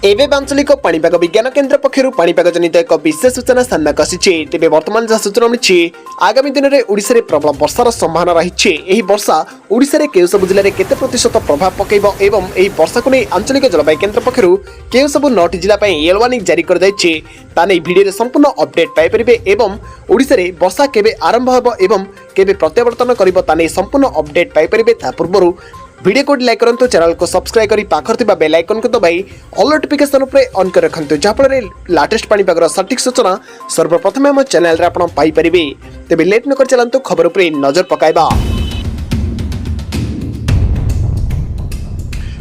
एवं आंचलिक पाणीपाग विज्ञान केन्द्र पक्षर पाणीपाग जनित एक विशेष सूचना सामना आसी। तेज बर्तमान जहाँ सूचना मिली आगामी दिन में ओडिशा रे प्रबल वर्षार संभावना रही। यह वर्षा ओडिशा रे केउ सब जिले में केते प्रतिशत प्रभाव पकेब एवं यह वर्षा को नहीं आंचलिक जलवायु केन्द्र पक्षर केउ सब 9 जिला येलो वार्निंग जारी कर भिडियो संपूर्ण अपडेट पाइपर एवं ओडिशा रे वर्षा केबे आरंभ होब एवं केबे प्रत्यावर्तन करिब ताने संपूर्ण अपडेट पाइपर। ता पूर्व वीडियो को लाइक करंतु, चैनल को सब्सक्राइब करी पाखर थिबा बेल आइकन को दबाई ऑल नोटिफिकेशन उपरे ऑन कर रखंतु, जहाँफल लेटेस्ट पाणीपागर सटीक सूचना सर्वप्रथम हम चैनल रे आपण पाई परिबे। तेबे लेट न कर चलंतु खबर उपरे नजर पकाइबा।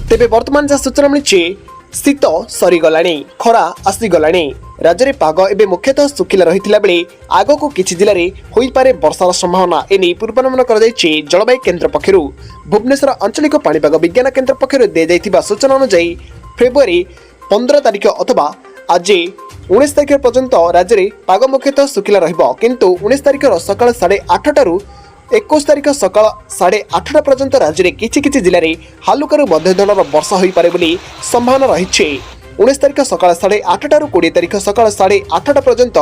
तेबे वर्तमान जहाँ सूचना मिली शीत सरीगलाणी, खरा आसीगलाणी। राज्य में पाग एवं मुख्यतः सुखिला रही बेले आग को किसी जिले में हो पारे वर्षार संभावना एने पूर्वानुमान कर जलवायु केन्द्र पक्षर भुवनेश्वर आंचलिक पाणीपाग विज्ञान केन्द्र पक्षर दी सूचना अनुसार फेब्रुआरी 15 तारिख अथवा आज 19 तारिख पर्यंत राज्य में पाग मुख्यतः सुखिला किंतु 19 तारिख सकाल 8:30 ठारू 21 तारिख सकाल 8:30 पर्यंत राज्य में किछि जिले में हालुकारू मध्यम धरणर वर्षा हो पारे बोली संभावना रही। 19 तारिख सकाल 8:30 ठारू 20 तारिख सकाल 8:30 पर्यंत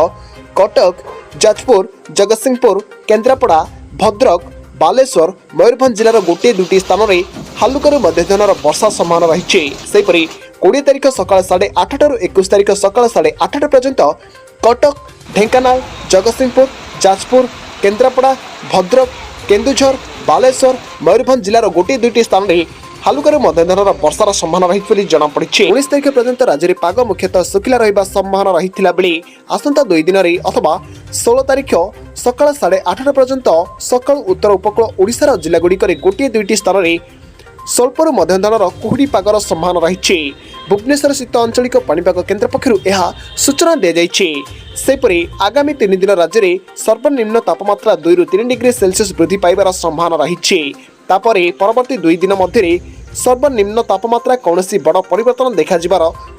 कटक, जाजपुर, जगतसिंहपुर, केन्द्रापड़ा, भद्रक, बालेश्वर, मयूरभंज जिलार गोटे दुटी स्थान में हालुकारू मध्यम धरणर वर्षा संभावना रही। सेहीपरि 20 तारिख सकाल 8:30 ठारू 21 तारिख सकाल 8:30 पर्यंत कटक, ढेंकानाल, जगतसिंहपुर, जाजपुर, केन्द्रापड़ा, भद्रक, केन्दुझर, बालेश्वर, मयूरभंज जिलार गोटे दुटी स्थान में हालुकारू मध्यम धरणर वर्षार संभावना रही जमापड़ी। 19 तारिख पर्यंत राज्य में पाग मुख्यतः सुखिला रही संभावना रही बेले आसंता 2 दिन अथवा 16 तारिख सकाल 8:30 पर्यंत सकाल उत्तर उपकूल ओडिशार जिलागुड़िक गोटे दुईटी स्थान में स्वल्परू मध्यम धरणर कुहुड़ी पागर संभावना रही। भुवनेश्वर स्थित आंचलिक पाणीपाग केन्द्र पक्षर यह सूचना दी जाइए। सेपरि आगामी 3 दिन राज्य में सर्वनिम्न तापमात्रा 2 ରୁ 3 डिग्री सेल्सियस वृद्धि पाइबार संभावना रही। तापरे परवर्ती 2 दिन मध्य सर्वनिम्न तापमात्रा कौन बड़ परिवर्तन देखा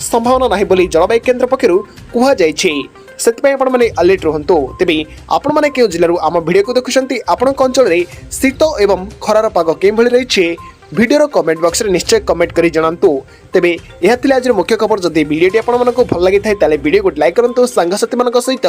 संभावना नहीं बोली जलवायु केन्द्र पक्षर कहुई। आपण मैंने अलर्ट रुहतु। तेज आपण मैंने क्यों जिलूर आम भिडियो को देखुं आपण अंचल में शीत एवं खरार पाग के रही वीडियो कमेंट बॉक्स रे निश्चय कमेंट करी जणांतु। तेबे यह थिला आज मुख्य खबर। जदि वीडियोटी आपण मानको भल लागि थाय ताले वीडियो को लाइक करंतु, सांगसाथी मानक सहित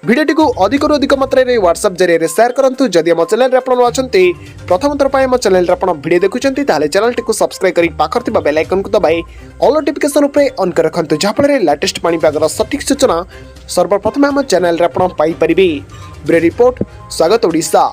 वीडियोटी को अधिक मात्रा रे व्हाट्सएप जरिए शेयर करंतु। जदि हम चैनल रे आपण अछंती प्रथम थर पाए हम चैनल रे आपण वीडियो देखुचंती ताले चैनल टी को सब्सक्राइब करी पाखर थिबा बेल आइकन को दबाई ऑल नोटिफिकेशन उपरे ऑन कर रखंतु, जहाँफल लेटेस्ट पाणीपागर सटीक सूचना सर्वप्रथम हम चैनल रे आपण पाई परिबे। ब्यूरो रिपोर्ट, स्वागत ओडिशा।